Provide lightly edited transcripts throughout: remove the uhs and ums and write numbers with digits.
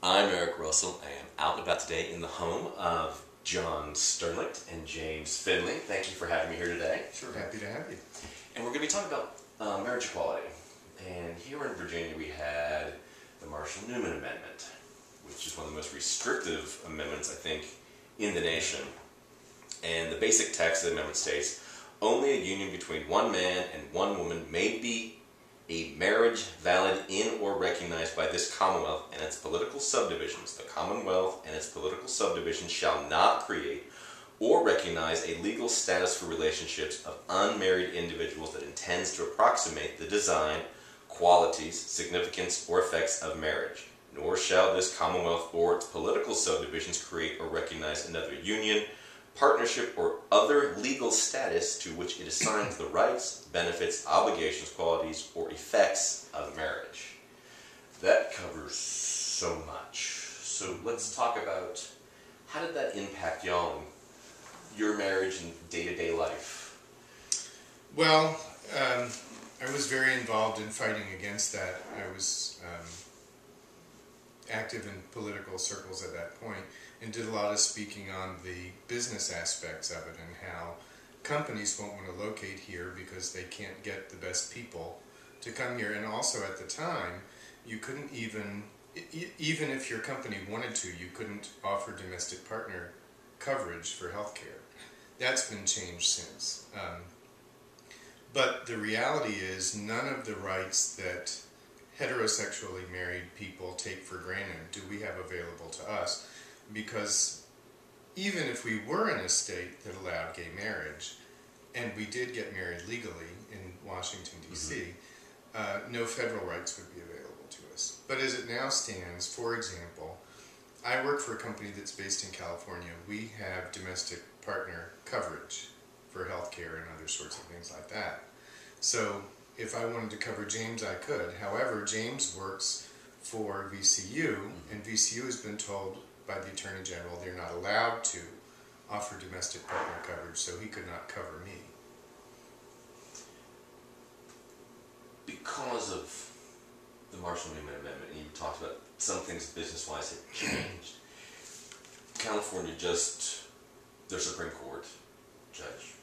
I'm Eric Russell. I am out and about today in the home of John Sternlicht and James Finley. Thank you for having me here today. Sure, happy to have you. And we're going to be talking about marriage equality. And here in Virginia we had the Marshall-Newman Amendment, which is one of the most restrictive amendments, I think, in the nation. And the basic text of the amendment states, only a union between one man and one woman may be a marriage valid in or recognized by this Commonwealth and its political subdivisions. The Commonwealth and its political subdivisions shall not create or recognize a legal status for relationships of unmarried individuals that intends to approximate the design, qualities, significance, or effects of marriage. Nor shall this Commonwealth or its political subdivisions create or recognize another union, partnership, or other legal status to which it assigns the rights, benefits, obligations, qualities, or effects of marriage. That covers so much. So let's talk about how did that impact y'all in your marriage and day-to-day life? Well, I was very involved in fighting against that. I was active in political circles at that point and did a lot of speaking on the business aspects of it and how companies won't want to locate here because they can't get the best people to come here. And also at the time, you couldn't even if your company wanted to, you couldn't offer domestic partner coverage for health care. That's been changed since. But the reality is none of the rights that heterosexually married people take for granted do we have available to us, because even if we were in a state that allowed gay marriage, and we did get married legally in Washington, D.C., no federal rights would be available to us. But as it now stands, for example, I work for a company that's based in California. We have domestic partner coverage for health care and other sorts of things like that. So if I wanted to cover James, I could. However, James works for VCU, and VCU has been told by the Attorney General they're not allowed to offer domestic partner coverage, so he could not cover me. Because of the Marshall-Newman Amendment, and you talked about some things business-wise have changed, California their Supreme Court judge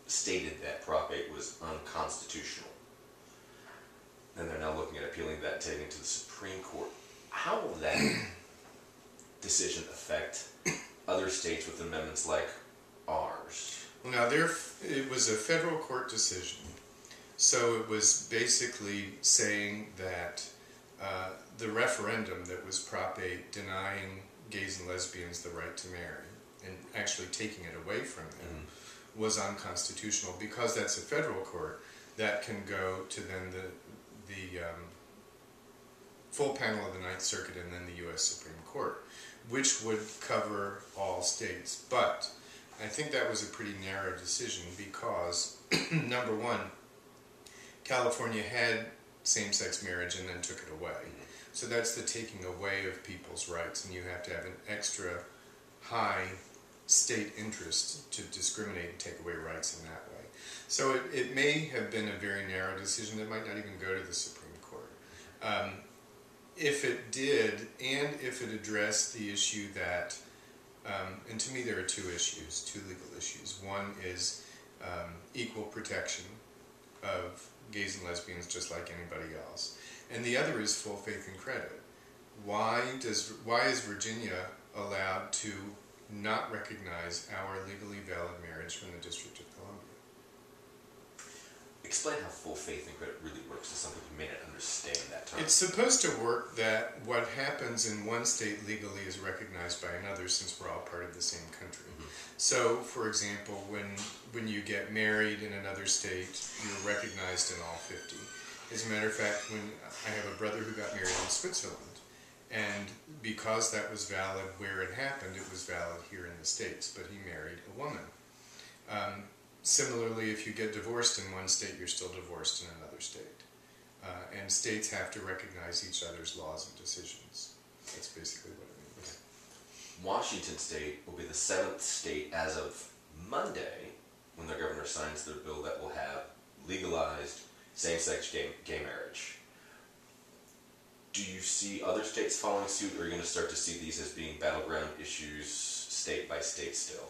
stated that Prop 8 was unconstitutional. And they're now looking at appealing that and taking it to the Supreme Court. How will that decision affect other states with amendments like ours? Well, now, it was a federal court decision. So it was basically saying that the referendum that was Prop 8 denying gays and lesbians the right to marry and actually taking it away from them was unconstitutional. Because that's a federal court, that can go to then the full panel of the Ninth Circuit and then the U.S. Supreme Court, which would cover all states. But I think that was a pretty narrow decision because, number one, California had same-sex marriage and then took it away. So that's the taking away of people's rights, and you have to have an extra high state interest to discriminate and take away rights in that way. So it may have been a very narrow decision that might not even go to the Supreme Court. If it did, and if it addressed the issue that, and to me there are two legal issues. One is equal protection of gays and lesbians just like anybody else. And the other is full faith and credit. Why is Virginia allowed to not recognize our legally valid marriage from the District of Columbia? Explain how full faith and credit really works to some people who may not understand that term. It's supposed to work that what happens in one state legally is recognized by another, since we're all part of the same country. So, for example, when you get married in another state, you're recognized in all 50. As a matter of fact, when I have a brother who got married in Switzerland, and because that was valid where it happened, it was valid here in the States, but he married a woman. Similarly, if you get divorced in one state, you're still divorced in another state. And states have to recognize each other's laws and decisions. That's basically what it means. Washington State will be the 7th state as of Monday, when their governor signs their bill, that will have legalized same-sex gay marriage. do you see other states following suit, or are you going to start to see these as being battleground issues state by state still?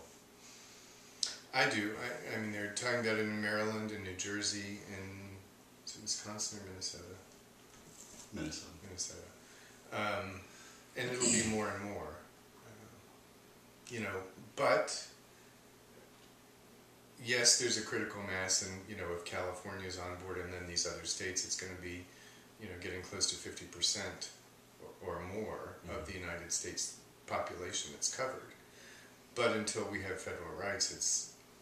I do. I mean, they're talking about it in Maryland and New Jersey and is it Wisconsin or Minnesota? Minnesota. And it'll be more and more. You know, but yes, there's a critical mass, and you know, if California's on board and then these other states, it's going to be, you know, getting close to 50% or more of the United States population that's covered. But until we have federal rights,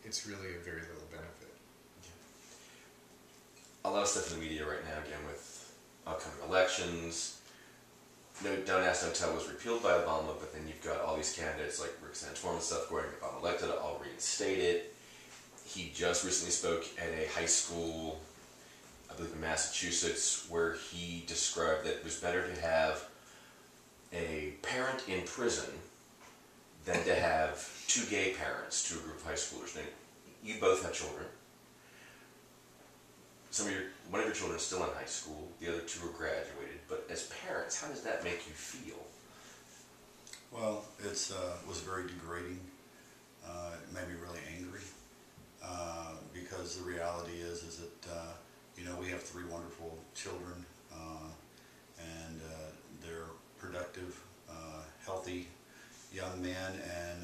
it's really a very little benefit. A lot of stuff in the media right now, again, with upcoming elections. No, Don't Ask, Don't Tell was repealed by Obama, but then you've got all these candidates like Rick Santorum and stuff going, if I'm elected, I'll reinstate it. He just recently spoke at a high school, I believe in Massachusetts, where he described that it was better to have a parent in prison than to have two gay parents to a group of high schoolers. Now, you both have children. One of your children is still in high school, the other two are graduated, but as parents, how does that make you feel? Well, it was very degrading. It made me really angry because the reality is that you know, we have three wonderful children, and they're productive, healthy young men, and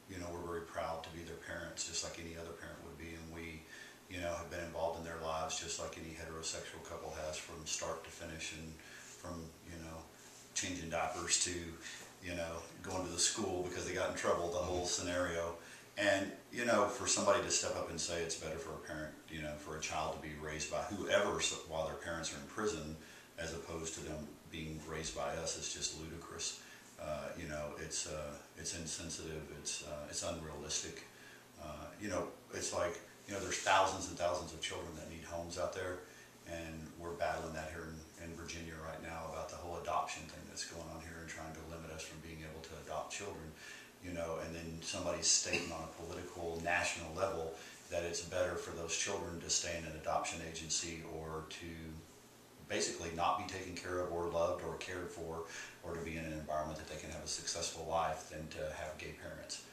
you know, we're very proud to be their parents, just like any other parent would be, and we, you know, have been involved in their lives just like any heterosexual couple has, from start to finish, and from, you know, changing diapers to, you know, going to the school because they got in trouble, the whole scenario. And, you know, for somebody to step up and say it's better for a parent, you know, for a child to be raised by whoever while their parents are in prison, as opposed to them being raised by us, is just ludicrous. You know, it's insensitive, it's unrealistic. You know, it's like, you know, there's thousands and thousands of children that need homes out there, and we're battling that here in Virginia right now about the whole adoption thing that's going on here and trying to limit us from being able to adopt children. You know, and then somebody's stating on a political, national level that it's better for those children to stay in an adoption agency, or to basically not be taken care of or loved or cared for, or to be in an environment that they can have a successful life, than to have gay parents.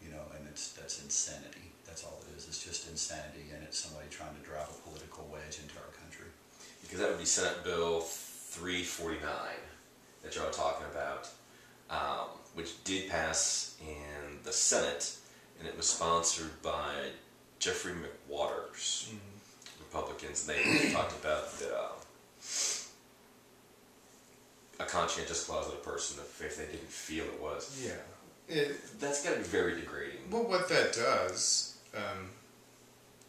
You know, and that's insanity. That's all it is. It's just insanity, and it's somebody trying to drive a political wedge into our country. Because that would be Senate Bill 349 that y'all are talking about, which did pass in the Senate, and it was sponsored by Jeffrey McWaters, Republicans, and they talked about a conscientious clause that a person, if they didn't feel it was. Yeah. That's got to be very degrading. Well, what that does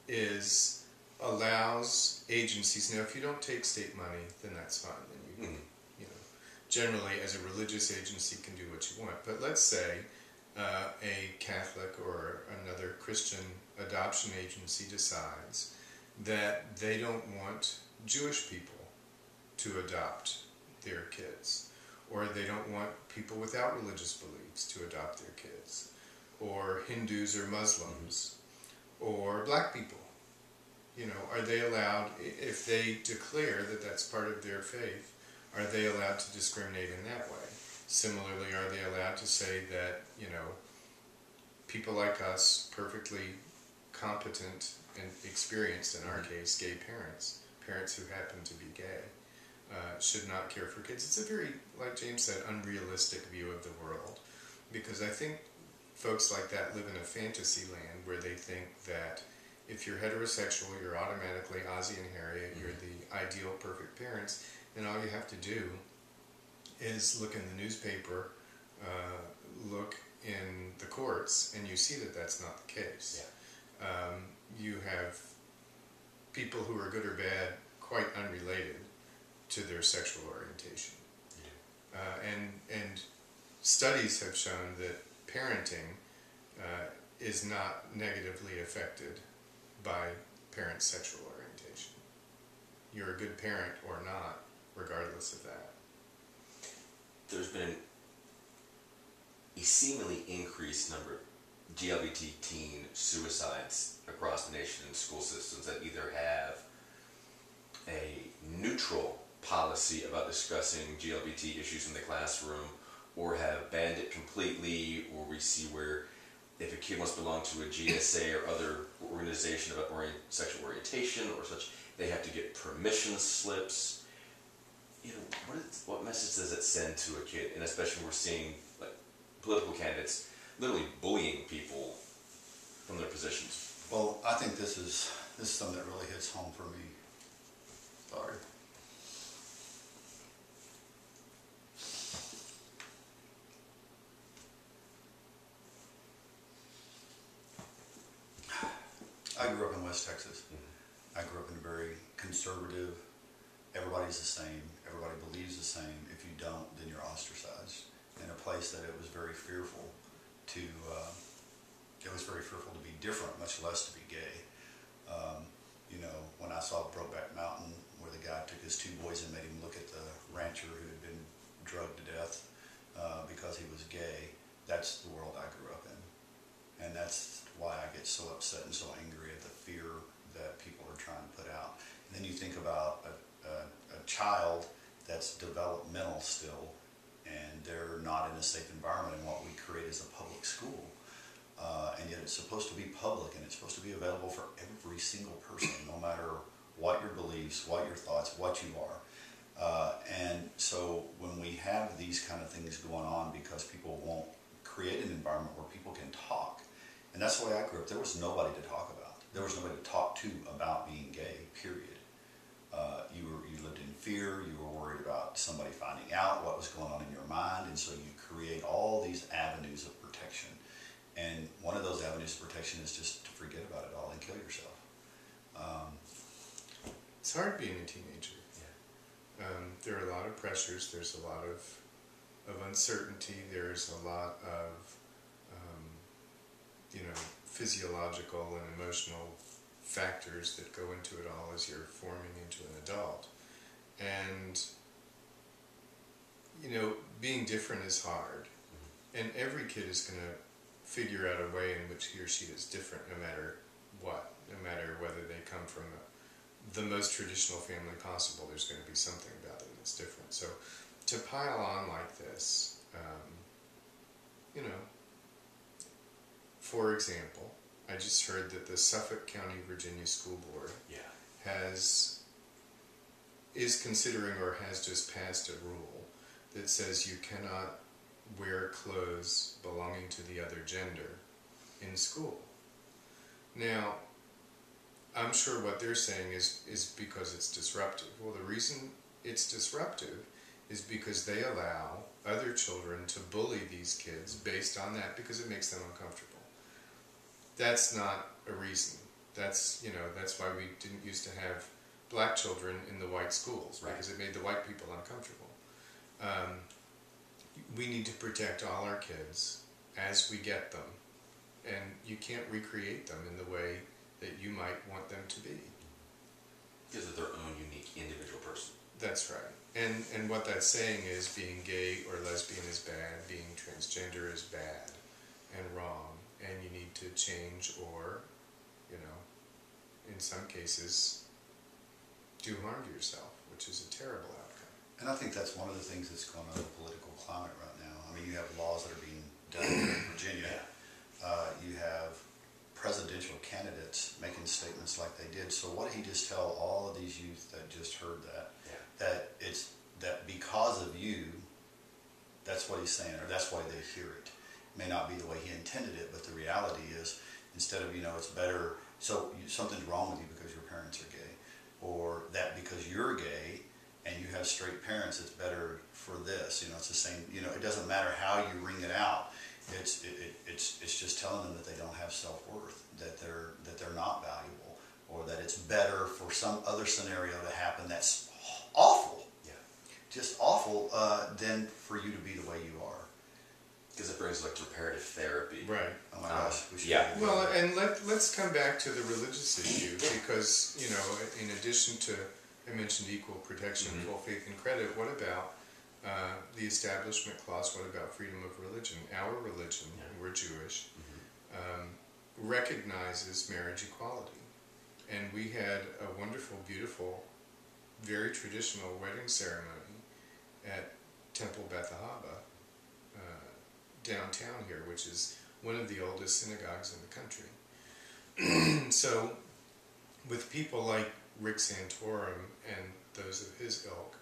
is allows agencies. Now, if you don't take state money, then that's fine. Then you, you know, generally as a religious agency can do what you want. But let's say a Catholic or another Christian adoption agency decides that they don't want Jewish people to adopt their kids, or they don't want people without religious beliefs to adopt their kids, or Hindus or Muslims, or black people. You know, are they allowed, if they declare that that's part of their faith, are they allowed to discriminate in that way? Similarly, are they allowed to say that, you know, people like us, perfectly competent and experienced, in our case, gay parents who happen to be gay, should not care for kids? It's a very, like James said, unrealistic view of the world, because I think folks like that live in a fantasy land where they think that if you're heterosexual, you're automatically Ozzie and Harriet, you're the ideal perfect parents, and all you have to do is look in the newspaper, look in the courts, and you see that that's not the case. Yeah. You have people who are good or bad, quite unrelated to their sexual orientation. Yeah. And studies have shown that parenting is not negatively affected by parents' sexual orientation. You're a good parent or not, regardless of that. There's been a seemingly increased number of GLBT teen suicides across the nation in school systems that either have a neutral policy about discussing GLBT issues in the classroom, or have banned it completely, or we see where if a kid wants to belong to a GSA or other organization about sexual orientation or such, they have to get permission slips. You know, what message does it send to a kid? And especially when we're seeing like political candidates literally bullying people from their positions. Well, I think this is something that really hits home for me. Sorry. I grew up in West Texas. I grew up in a very conservative, everybody's the same, everybody believes the same. If you don't, then you're ostracized. In a place that it was very fearful to, be different, much less to be gay. You know, when I saw Brokeback Mountain, where the guy took his two boys and made him look at the rancher who had been drugged to death because he was gay, that's the world I grew up in. And that's why I get so upset and so angry at the fear that people are trying to put out. And then you think about a child that's developmental still, and they're not in a safe environment, and what we create is a public school. And yet it's supposed to be public, and it's supposed to be available for every single person, no matter what your beliefs, what your thoughts, what you are. And so when we have these kind of things going on because people won't create an environment where people can talk, and that's the way I grew up. There was nobody to talk about. There was nobody to talk to about being gay, period. You lived in fear. You were worried about somebody finding out what was going on in your mind, and so you create all these avenues of protection. And one of those avenues of protection is just to forget about it all and kill yourself. It's hard being a teenager. Yeah. There are a lot of pressures. There's a lot of uncertainty. There's a lot of physiological and emotional factors that go into it all as you're forming into an adult. And, being different is hard. And every kid is going to figure out a way in which he or she is different no matter what. No matter whether they come from the most traditional family possible, there's going to be something about it that's different. So to pile on like this, for example, I just heard that the Suffolk County, Virginia School Board is considering or has just passed a rule that says you cannot wear clothes belonging to the other gender in school. Now, I'm sure what they're saying is because it's disruptive. Well, the reason it's disruptive is because they allow other children to bully these kids based on that because it makes them uncomfortable. That's not a reason. That's why we didn't used to have black children in the white schools, right? Because it made the white people uncomfortable. We need to protect all our kids as we get them, and you can't recreate them in the way that you might want them to be. Because of their own unique individual person. That's right. And what that's saying is being gay or lesbian is bad, being transgender is bad and wrong, and you need to change or, in some cases, do harm to yourself, which is a terrible outcome. And I think that's one of the things that's going on in the political climate right now. I mean, you have laws that are being done in Virginia. You have presidential candidates making statements like they did. So what did he just tell all of these youth that just heard that? That because of you, that's what he's saying, or that's why they hear it. It may not be the way he intended it, but the reality is, instead of, it's better, something's wrong with you because your parents are gay, or that because you're gay and you have straight parents, it's better for this. It's the same. It doesn't matter how you ring it out. It's just telling them that they don't have self-worth, that they're not valuable, or that it's better for some other scenario to happen that's awful, just awful, than for you to be the way you are. Because it brings reparative therapy. Right. Oh my gosh. Well, and let's come back to the religious issue, because, in addition to, I mentioned equal protection, full faith and credit, what about the Establishment Clause? What about freedom of religion? Our religion, we're Jewish, recognizes marriage equality. And we had a wonderful, beautiful very traditional wedding ceremony at Temple Beth Ahava, downtown here, which is one of the oldest synagogues in the country. So, with people like Rick Santorum and those of his ilk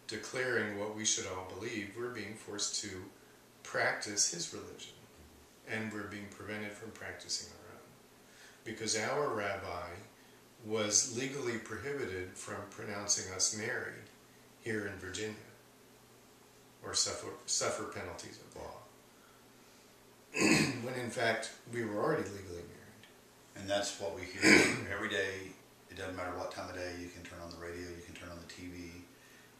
declaring what we should all believe, we're being forced to practice his religion, and we're being prevented from practicing our own. Because our rabbi was legally prohibited from pronouncing us married here in Virginia, or suffer penalties of law. When in fact we were already legally married. And that's what we hear every day. It doesn't matter what time of day, you can turn on the radio, you can turn on the TV,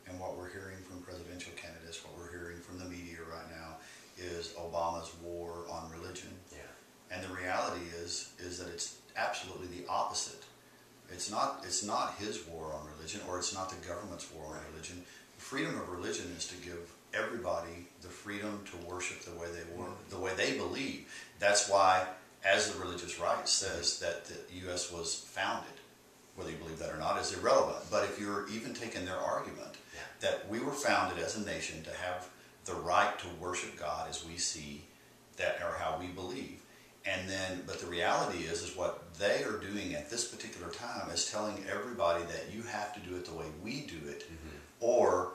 and what we're hearing from presidential candidates, what we're hearing from the media right now is Obama's war on religion. Yeah. And the reality is that it's absolutely the opposite. It's not his war on religion, or it's not the government's war on religion. Freedom of religion is to give everybody the freedom to worship the way the way they believe. That's why, as the religious right says, that the U.S. was founded. Whether you believe that or not is irrelevant. But if you're even taking their argument that we were founded as a nation to have the right to worship God as we see that, or how we believe, and then, but the reality is what they are doing at this particular time is telling everybody that you have to do it the way we do it, or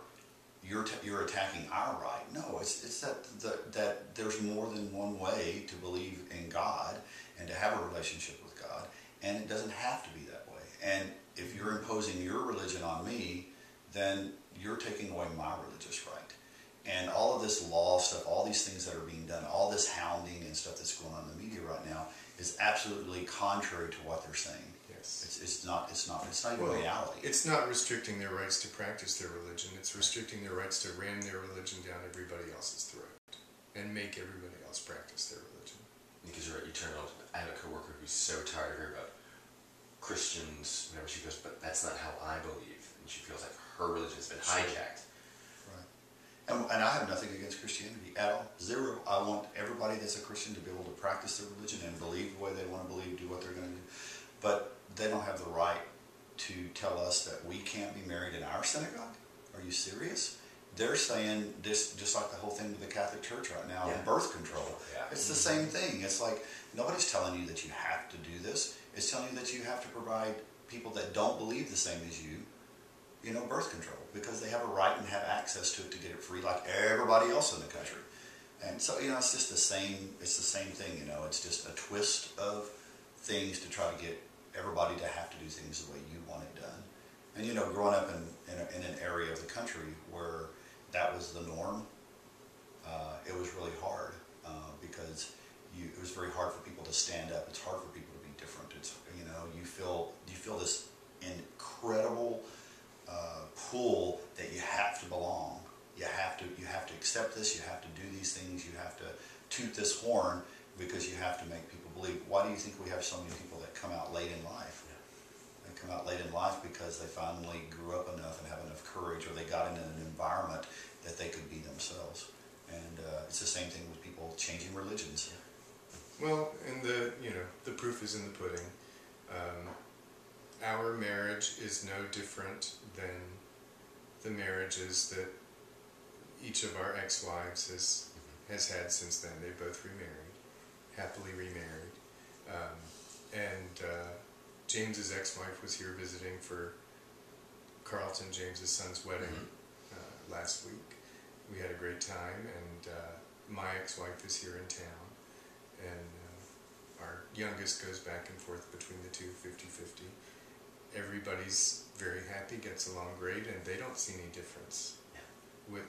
you're attacking our right. No, it's that there's more than one way to believe in God and to have a relationship with God, and it doesn't have to be that way. And if you're imposing your religion on me, then you're taking away my religious right. And all of this law stuff, all these things that are being done, all this hounding and stuff that's going on in the media right now is absolutely contrary to what they're saying. Yes. It's not even reality. It's not restricting their rights to practice their religion. It's restricting their rights to ram their religion down everybody else's throat and make everybody else practice their religion. Because you're right, you turn on. I have a coworker who's so tired of hearing about Christians. Whenever she goes, but that's not how I believe, and she feels like her religion has been hijacked. Right. And I have nothing against Christianity at all. Zero. I want everybody that's a Christian to be able to practice their religion and believe the way they want to believe, do what they're going to do. But they don't have the right to tell us that we can't be married in our synagogue. Are you serious? They're saying this, just like the whole thing with the Catholic Church right now, and birth control. Yeah. It's the same thing. It's like nobody's telling you that you have to do this. It's telling you that you have to provide people that don't believe the same as you, birth control, because they have a right and have access to it to get it free like everybody else in the country. And so, it's just the same, it's the same thing, it's just a twist of things to try to get everybody to have to do things the way you want it done. And, growing up in an area of the country where that was the norm, it was really hard because it was very hard for people to stand up. It's hard for people to be different. It's, you feel this incredible pull that you have to belong. You have to accept this. You have to do these things. You have to toot this horn because you have to make people believe. Why do you think we have so many people that come out late in life? They come out late in life because they finally grew up enough and have enough courage, or they got into an environment that they could be themselves. And it's the same thing with people changing religions. Well, and the proof is in the pudding. Our marriage is no different than the marriages that each of our ex-wives has had since then. They both remarried, happily remarried. James's ex-wife was here visiting for Carlton, James's son's wedding last week. We had a great time, and my ex-wife is here in town, and our youngest goes back and forth between the two, 50-50. Everybody's very happy, gets along great, and they don't see any difference. With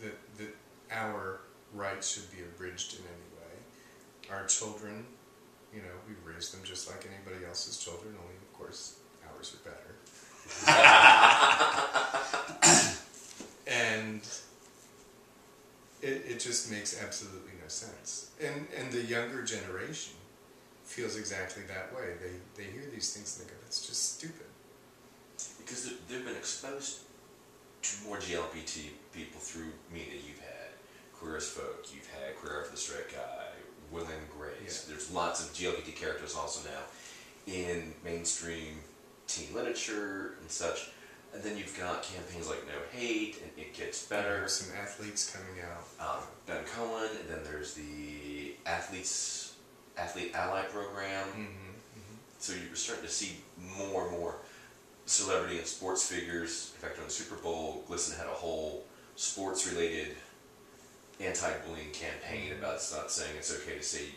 that our rights should be abridged in any way. Our children, we raise them just like anybody else's children, only of course ours are better. And it just makes absolutely no sense. And the younger generation feels exactly that way. They hear these things and they go, that's just stupid. Because they've been exposed to more GLBT people through media. You've had Queer as Folk, you've had Queer for the Straight Guy, Will and Grace. Yeah. There's lots of GLBT characters also now in mainstream teen literature and such. And then you've got campaigns like No Hate, and It Gets Better. There's some athletes coming out. Ben Cohen, and then there's the Athlete Ally Program. So you're starting to see more and more celebrity and sports figures. In fact, during the Super Bowl, Glisson had a whole sports-related anti-bullying campaign about it's not saying it's okay to say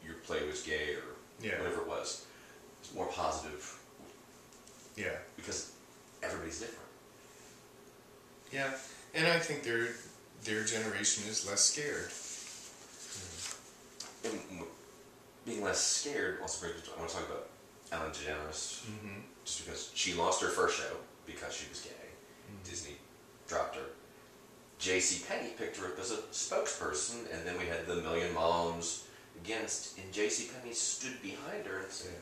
your play was gay or whatever it was. It's more positive. Yeah. Because everybody's different. Yeah, and I think their generation is less scared. And being less scared also brings me to, I want to talk about Ellen DeGeneres. Just because she lost her first show because she was gay. Disney dropped her. JCPenney picked her up as a spokesperson, and then we had the Million Moms against, and JCPenney stood behind her and said,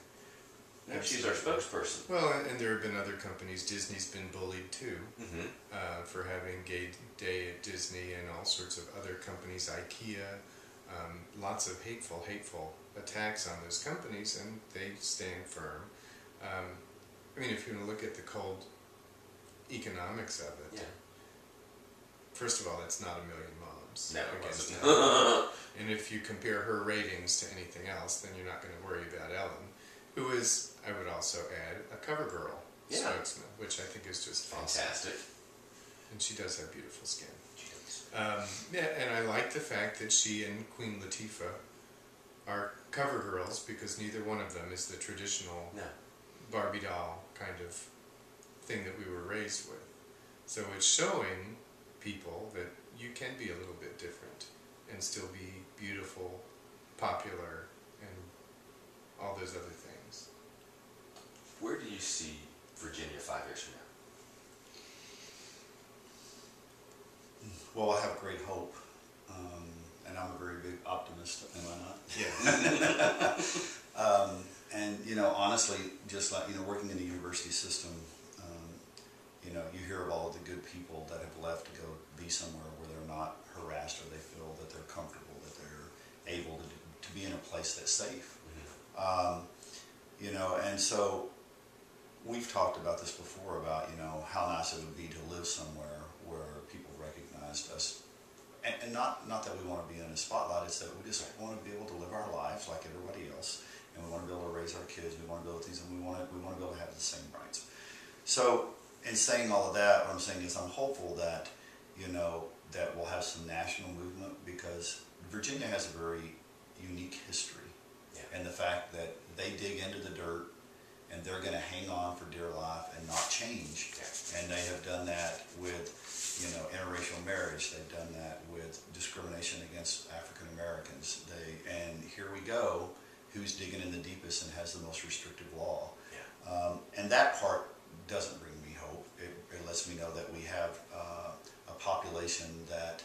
no, she's our spokesperson. Well, and there have been other companies. Disney's been bullied too for having Gay Day at Disney, and all sorts of other companies, IKEA, lots of hateful attacks on those companies, and they stand firm. I mean, if you look at the cold economics of it, first of all, it's not a Million Moms. No, it against wasn't. Ellen. And if you compare her ratings to anything else, then you're not going to worry about Ellen, who is, I would also add, a CoverGirl spokesman, which I think is just fantastic. Awesome. And she does have beautiful skin. She does. And I like the fact that she and Queen Latifah are CoverGirls, because neither one of them is the traditional Barbie doll kind of thing that we were raised with. So it's showing people that you can be a little bit different and still be beautiful, popular, and all those other things. Where do you see Virginia 5 years from now? Well, I have great hope, and I'm a very big optimist, am I not? Yeah. And, you know, honestly, just like, you know, working in the university system, you know, you hear of all of the good people that have left to go be somewhere where they're not harassed, or they feel that they're comfortable, that they're able to be in a place that's safe. You know, and so we've talked about this before, about, you know, how nice it would be to live somewhere where people recognized us. And not that we want to be in a spotlight, it's that we just want to be able to live our lives like everybody else, and we want to be able to raise our kids, we want to build things, and we want to be able to have the same rights. So, in saying all of that, what I'm saying is I'm hopeful that, you know, that we'll have some national movement, because Virginia has a very unique history. And the fact that they dig into the dirt and they're going to hang on for dear life and not change. And they have done that with, you know, interracial marriage. They've done that with discrimination against African Americans. And here we go, who's digging in the deepest and has the most restrictive law. And that part doesn't bring me hope. It lets me know that we have a population that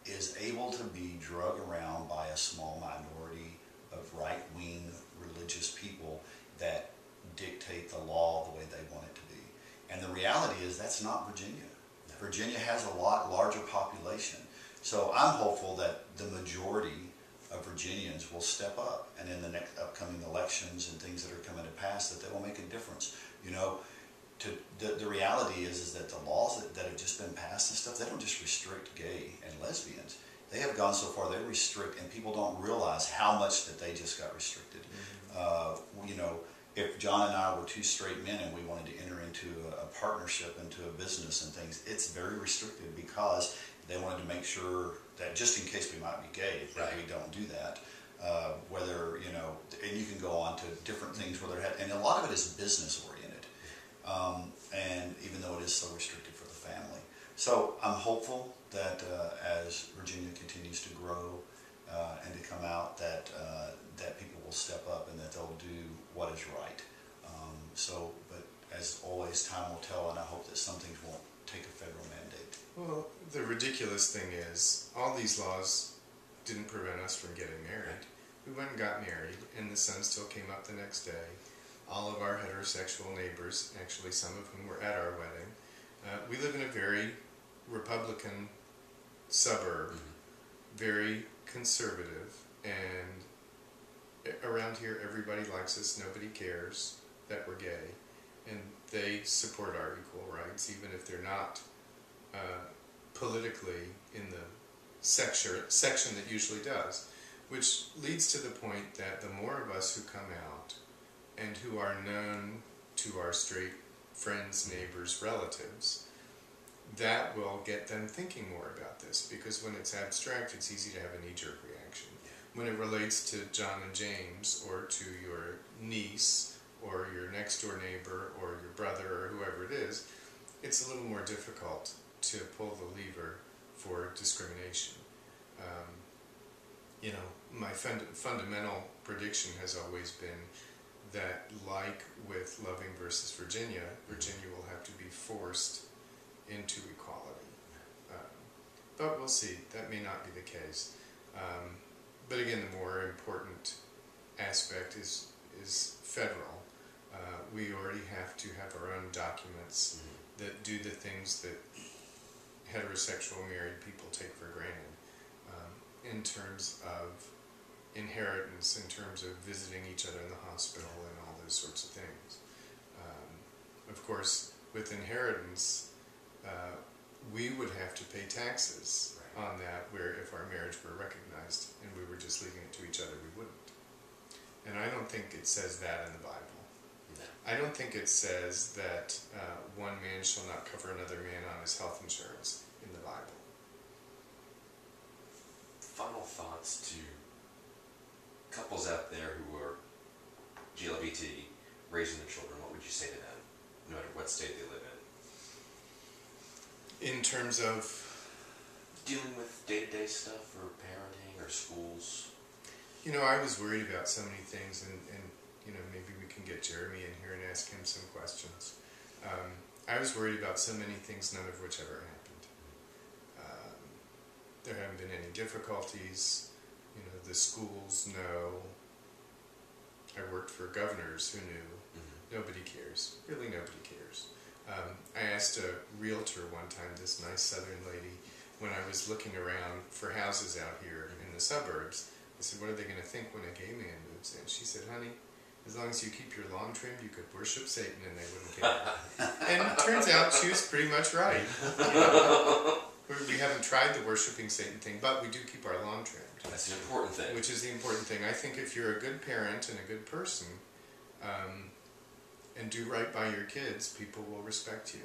is able to be drug around by a small minority of right-wing religious people that dictate the law the way they want it to be. And the reality is that's not Virginia. Virginia has a lot larger population. So I'm hopeful that the majority of Virginians will step up, and in the next upcoming elections and things that are coming to pass, that they will make a difference. You know, the reality is that the laws that have just been passed and stuff, they don't just restrict gay and lesbians. They have gone so far, they restrict, and people don't realize how much that they just got restricted. You know, if John and I were two straight men and we wanted to enter into a partnership, into a business and things, it's very restricted, because they wanted to make sure that just in case we might be gay, that we don't do that. Whether, you know, and you can go on to different things where they're, and a lot of it is business oriented. And even though it is so restricted for the family. So I'm hopeful that as Virginia continues to grow and to come out, that that people will step up and that they'll do what is right. But as always, time will tell, and I hope that some things won't take a federal mandate. Well, the ridiculous thing is, all these laws didn't prevent us from getting married. We went and got married, and the sun still came up the next day. All of our heterosexual neighbors, actually some of whom were at our wedding, we live in a very Republican suburb, very conservative, and around here everybody likes us, nobody cares that we're gay. and they support our equal rights, even if they're not politically in the section that usually does, which leads to the point that the more of us who come out and who are known to our straight friends, neighbors, relatives, that will get them thinking more about this, because when it's abstract, it's easy to have a knee-jerk reaction. When it relates to John and James, or to your niece, or your next-door neighbor, or your brother, or whoever it is, it's a little more difficult to pull the lever for discrimination. My fundamental prediction has always been that, like with Loving versus Virginia, Virginia will have to be forced into equality. But we'll see. That may not be the case. But again, the more important aspect is federal. We already have to have our own documents that do the things that heterosexual married people take for granted, in terms of inheritance, in terms of visiting each other in the hospital, and all those sorts of things. Of course, with inheritance, we would have to pay taxes on that, where if our marriage were recognized and we were just leaving it to each other, we wouldn't. And I don't think it says that in the Bible. No. I don't think it says that one man shall not cover another man on his health insurance in the Bible. Final thoughts to couples out there who are GLBT, raising their children. What would you say to them, no matter what state they live in? In terms of Dealing with day-to-day stuff, or parenting, or schools. I was worried about so many things, and maybe we can get Jeremy in here and ask him some questions. I was worried about so many things, none of which ever happened. There haven't been any difficulties. The schools know. I worked for governors who knew. Nobody cares. Really, nobody cares. I asked a realtor one time, this nice southern lady, when I was looking around for houses out here in the suburbs, I said, what are they going to think when a gay man moves in? She said, honey, as long as you keep your lawn trimmed, you could worship Satan and they wouldn't care. And it turns out she was pretty much right. We haven't tried the worshiping Satan thing, but we do keep our lawn trimmed. That's the important thing. Which is the important thing. I think if you're a good parent and a good person, and do right by your kids, people will respect you,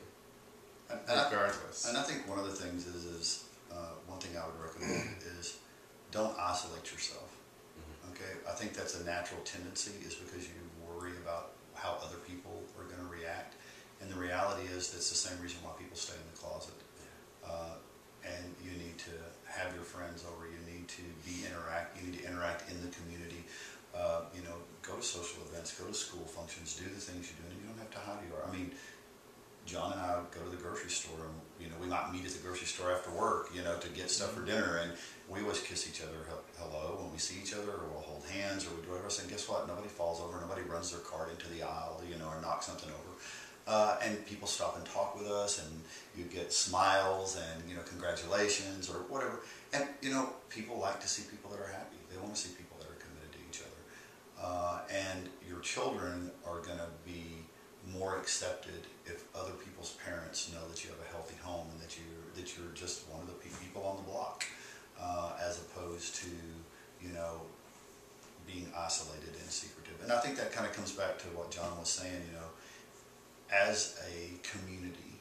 regardless. And I think one of the things is one thing I would recommend is don't isolate yourself. Okay, I think that's a natural tendency, is because you worry about how other people are going to react, and the reality is that's the same reason why people stay in the closet. And you need to have your friends over. You need to You need to interact in the community. Go to social events, go to school functions, do the things you do, and you don't have to hide who you are. I mean, John and I go to the grocery store, and we might meet at the grocery store after work, to get stuff for dinner, and we always kiss each other hello when we see each other, or we'll hold hands, or we do whatever. And guess what? Nobody falls over, nobody runs their cart into the aisle, or knocks something over. And people stop and talk with us, and you get smiles and congratulations or whatever. And people like to see people that are happy. They want to see people that are committed to each other. And your children are going to be more accepted if other people's parents know that you have a healthy home and that you're just one of the people on the block, as opposed to being isolated and secretive. And I think that kind of comes back to what John was saying. As a community,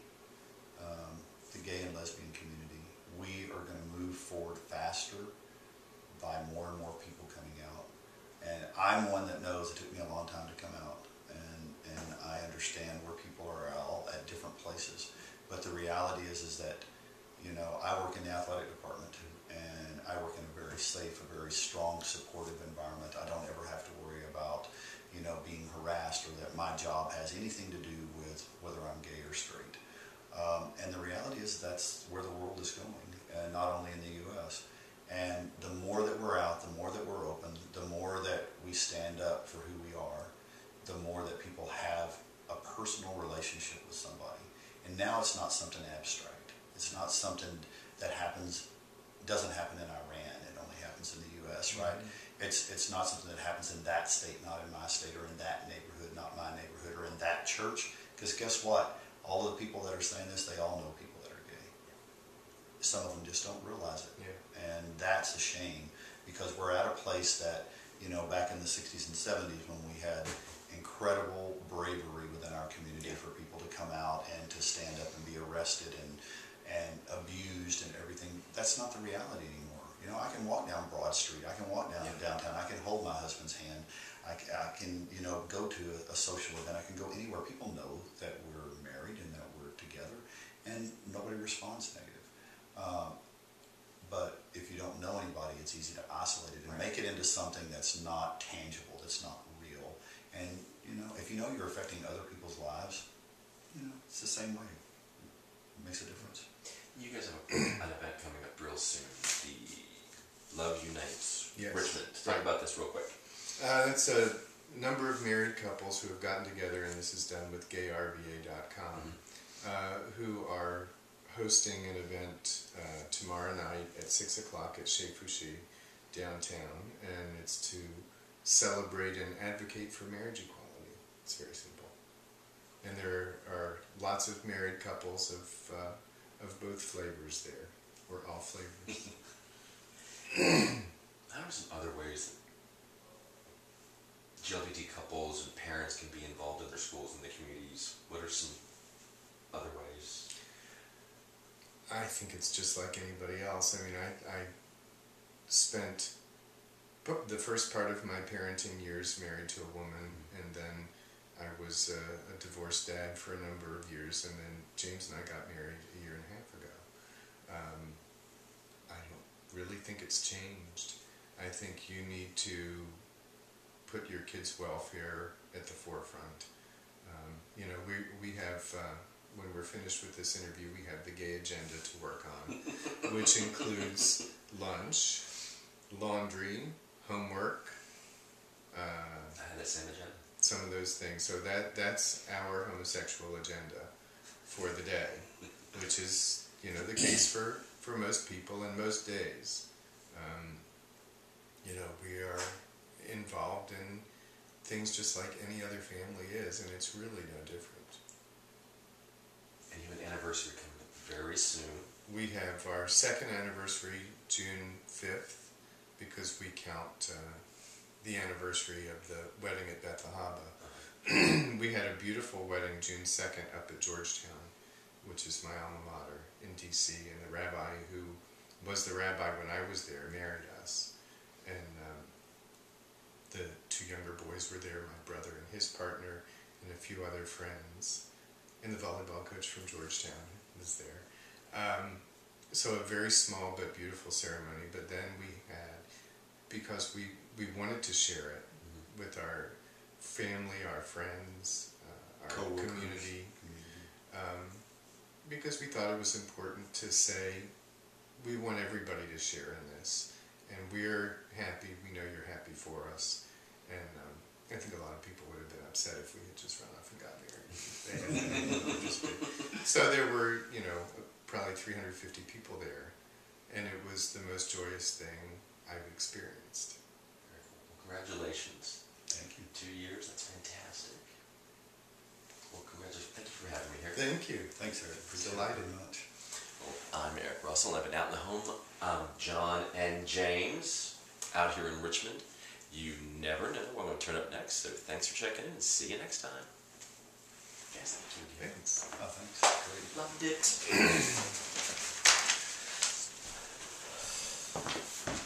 the gay and lesbian community, we are going to move forward faster by more and more people coming out. And I'm one that knows it took me a long time to come out, and I understand where people are all at different places. But the reality is that, I work in the athletic department, and I work in a very safe, a very strong, supportive environment. I don't ever have to worry about being harassed, or that my job has anything to do with whether I'm gay or straight. And the reality is that's where the world is going, and not only in the U.S. And the more that we're out, the more that we're open, the more that we stand up for who we are, the more that people have a personal relationship with somebody. And now it's not something abstract. It's not something that doesn't happen in Iran. It only happens in the U.S., right? It's not something that happens in that state, not in my state, or in that neighborhood, not my neighborhood, or in that church, Because guess what? All of the people that are saying this, they all know people that are gay. Some of them just don't realize it. Yeah. And that's a shame, because we're at a place that, you know, back in the 60s and 70s when we had incredible bravery within our community for people to come out and to stand up and be arrested and abused and everything. That's not the reality anymore. You know, I can walk down Broad Street. I can walk down downtown. I can hold my husband's hand. I can, you know, go to a social event. I can go anywhere. People know that we're married and that we're together, and nobody responds negative. But if you don't know anybody, it's easy to isolate it and make it into something that's not tangible, that's not real. And, you know, if you know you're affecting other people's lives, you know, it's the same way. It makes a difference. You guys have an event coming up real soon, the Love Unites Richmond. Talk about this real quick. It's a number of married couples who have gotten together, and this is done with gayrba.com, who are hosting an event tomorrow night at 6 o'clock at Chez Fouché downtown, and it's to celebrate and advocate for marriage equality. It's very simple. And there are lots of married couples of both flavors there, or all flavors. How are some other ways that GLBT couples and parents can be involved in their schools and the communities? What are some other ways? I think it's just like anybody else. I mean, I spent the first part of my parenting years married to a woman, and then I was a divorced dad for a number of years, and then James and I got married a year and a half ago. I don't really think it's changed. I think you need to put your kids' welfare at the forefront. You know, we have, when we're finished with this interview, we have the gay agenda to work on, which includes lunch, laundry, homework. I had that same agenda. Some of those things. So that's our homosexual agenda for the day, which is, you know, the case for most people and most days. You know, we are involved in things just like any other family is, and it's really no different. And you have an anniversary coming up very soon. We have our second anniversary June 5th, because we count the anniversary of the wedding at Beth Ahaba. We had a beautiful wedding June 2nd up at Georgetown, which is my alma mater in D.C., and the rabbi who was the rabbi when I was there married us. And the two younger boys were there, my brother and his partner, and a few other friends. And the volleyball coach from Georgetown was there. So a very small but beautiful ceremony. But then we had, because we wanted to share it with our family, our friends, our community, because we thought it was important to say, we want everybody to share in this. And we're happy, we know you're happy for us. And I think a lot of people would have been upset if we had just run off and got married. So there were, you know, probably 350 people there. And it was the most joyous thing I've experienced. Very cool. Well, congratulations. Thank you. 2 years, that's fantastic. Well, congratulations. Thank you for having me here. Thank you. Thanks, Eric. Delighted. Very much. Well, I'm Eric Russell, and I've been out in the home. John and James out here in Richmond. You never know what I'm going to turn up next, so thanks for checking in, and see you next time. Yes, thank you. Thanks. Oh, thanks. Great. Loved it.